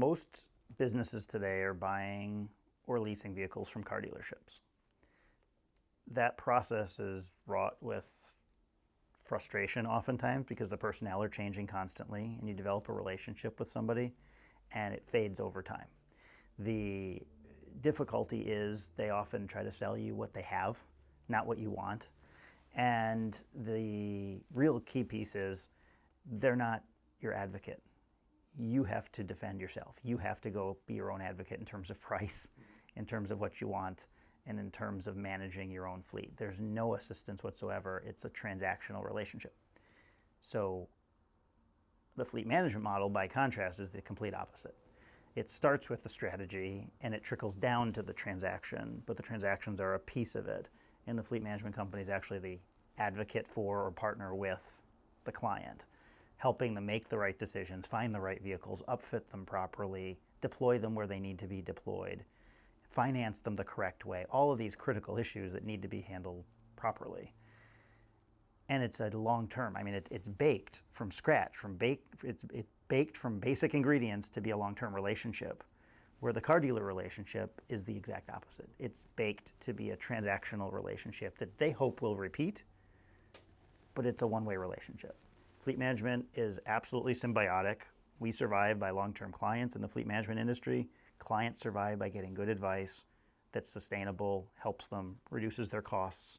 Most businesses today are buying or leasing vehicles from car dealerships. That process is wrought with frustration oftentimes because the personnel are changing constantly, and you develop a relationship with somebody and it fades over time. The difficulty is they often try to sell you what they have, not what you want. And the real key piece is they're not your advocate. You have to defend yourself. You have to go be your own advocate in terms of price, in terms of what you want, and in terms of managing your own fleet. There's no assistance whatsoever. It's a transactional relationship. So the fleet management model, by contrast, is the complete opposite. It starts with the strategy and it trickles down to the transaction, but the transactions are a piece of it. And the fleet management company is actually the advocate for or partner with the client, helping them make the right decisions, find the right vehicles, upfit them properly, deploy them where they need to be deployed, finance them the correct way, all of these critical issues that need to be handled properly. And it's a long term. I mean, it's baked from scratch, it's baked from basic ingredients to be a long-term relationship, where the car dealer relationship is the exact opposite. It's baked to be a transactional relationship that they hope will repeat, but it's a one-way relationship. Fleet management is absolutely symbiotic. We survive by long-term clients in the fleet management industry. Clients survive by getting good advice that's sustainable, helps them, reduces their costs.